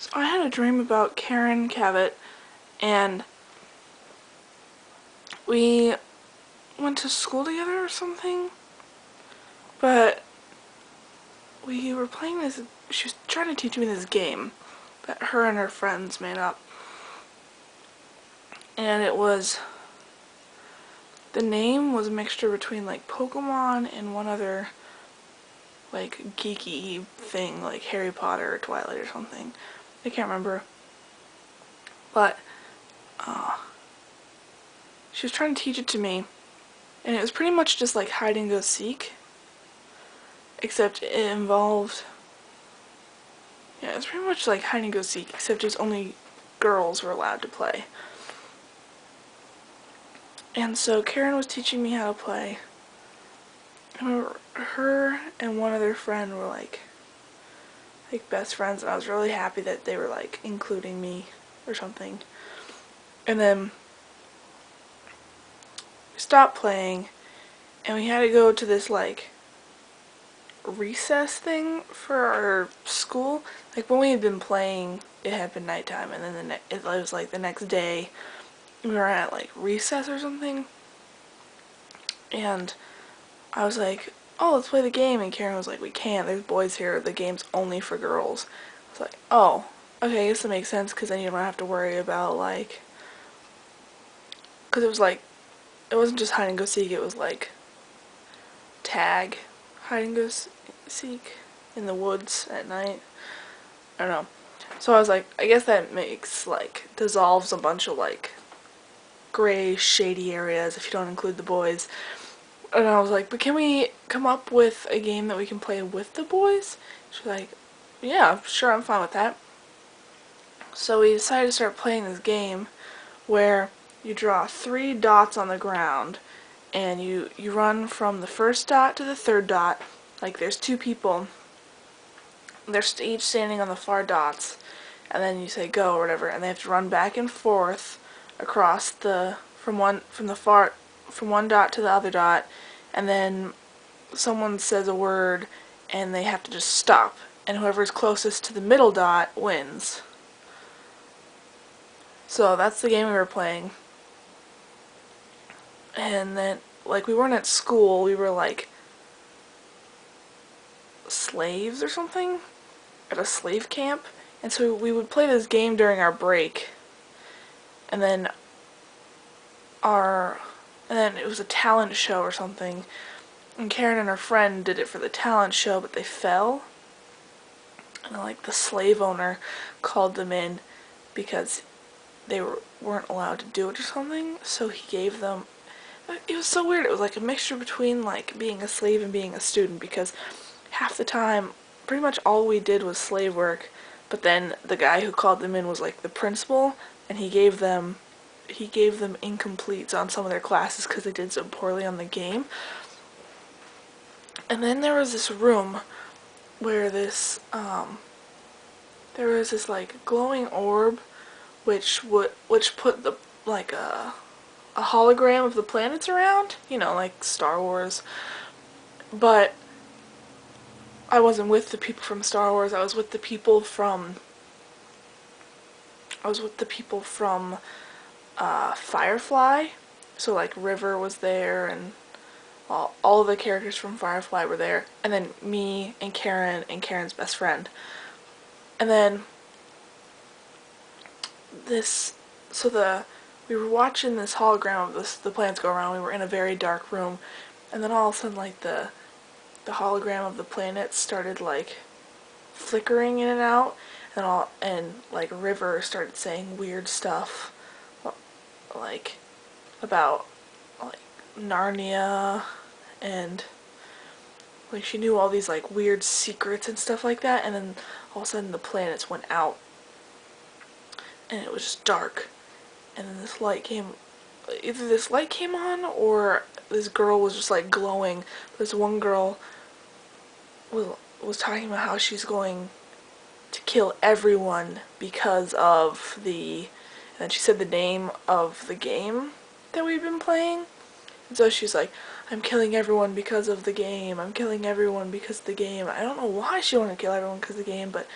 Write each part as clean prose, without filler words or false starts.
So I had a dream about Karen Cavett, and we went to school together or something, but we were playing this, she was trying to teach me this game that her and her friends made up, and the name was a mixture between like Pokemon and one other like geeky thing, like Harry Potter or Twilight or something. I can't remember, but she was trying to teach it to me, and it was pretty much just like hide and go seek, except it involved, yeah, it's pretty much like hide and go seek, except it's only girls were allowed to play. And so Karen was teaching me how to play. Her and one other friend were like best friends, and I was really happy that they were like including me or something. And then we stopped playing, and we had to go to this like recess thing for our school. Like when we had been playing, it had been nighttime, and then it was like the next day we were at like recess or something, and I was like, oh, let's play the game, and Karen was like, we can't, there's boys here, the game's only for girls. I was like, oh, okay, I guess that makes sense, because then you don't have to worry about like, because it was like, it wasn't just hide and go seek, it was like tag hide and go seek in the woods at night. I don't know. So I was like, I guess that makes like dissolves a bunch of like gray shady areas if you don't include the boys. And I was like, but can we come up with a game that we can play with the boys? She's like, yeah, sure, I'm fine with that. So we decided to start playing this game where you draw 3 dots on the ground, and you run from the first dot to the third dot. Like there's 2 people, they're each standing on the far dots, and then you say go or whatever, and they have to run back and forth across from one dot to the other dot, and then someone says a word and they have to just stop, and whoever's closest to the middle dot wins. So that's the game we were playing. And then like we weren't at school, we were like slaves or something at a slave camp, and so we would play this game during our break, and then it was a talent show or something, and Karen and her friend did it for the talent show, but they fell, and like the slave owner called them in because they weren't allowed to do it or something, so he gave them, it was so weird, it was like a mixture between like being a slave and being a student, because half the time pretty much all we did was slave work, but then the guy who called them in was like the principal, and he gave them incompletes on some of their classes because they did so poorly on the game. And then there was this room where there was this like glowing orb which put the like a hologram of the planets around, you know, like Star Wars. But I wasn't with the people from Star Wars, I was with the people from Firefly. So like River was there, and all of the characters from Firefly were there, and then me and Karen's best friend. And then we were watching this hologram of the planets go around. We were in a very dark room, and then all of a sudden like the hologram of the planets started like flickering in and out, and like River started saying weird stuff like about like Narnia, and like she knew all these like weird secrets and stuff like that, and then all of a sudden the planets went out and it was just dark, and then either this light came on or this girl was just like glowing. This one girl was talking about how she's going to kill everyone because of and then she said the name of the game that we've been playing. And so she's like, I'm killing everyone because of the game, I'm killing everyone because of the game. I don't know why she wanted to kill everyone because of the game, but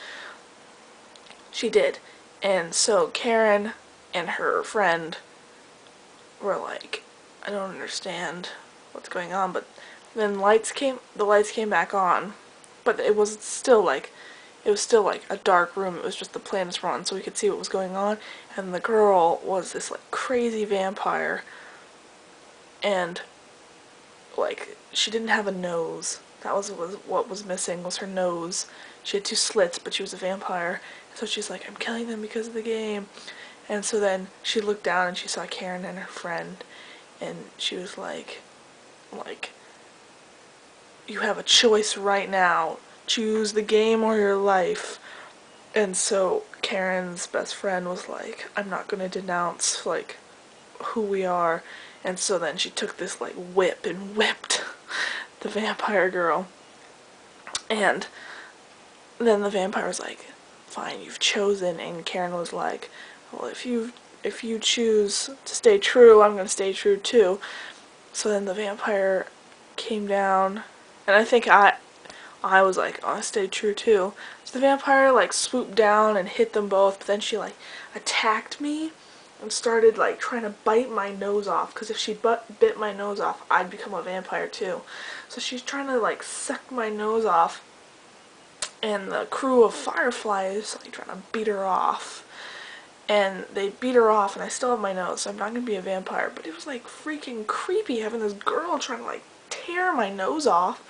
She did. And so Karen and her friend were like, I don't understand what's going on, but then the lights came back on, but it was still like a dark room. It was just the planets were on, so we could see what was going on. And the girl was this like crazy vampire, and like she didn't have a nose. That was what was missing, was her nose. She had two slits, but she was a vampire. So she's like, I'm killing them because of the game. And so then she looked down and she saw Karen and her friend, and she was like, you have a choice right now. Choose the game or your life. And so Karen's best friend was like, I'm not gonna denounce like who we are. And so then she took this like whip and whipped the vampire girl. And then the vampire was like, fine, you've chosen. And Karen was like, well, if you choose to stay true, I'm gonna stay true too. So then the vampire came down, and I was like, oh, I stayed true too. So the vampire like swooped down and hit them both, but then she like attacked me and started like trying to bite my nose off, because if she bit my nose off, I'd become a vampire too. So she's trying to like suck my nose off, and the crew of fireflies like trying to beat her off. And they beat her off, and I still have my nose, so I'm not gonna be a vampire. But it was like freaking creepy having this girl trying to like tear my nose off,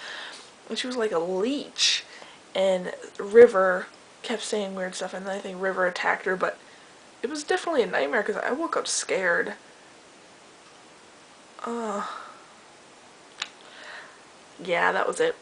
and she was like a leech. And River kept saying weird stuff, and then I think River attacked her, but it was definitely a nightmare because I woke up scared. Yeah, that was it.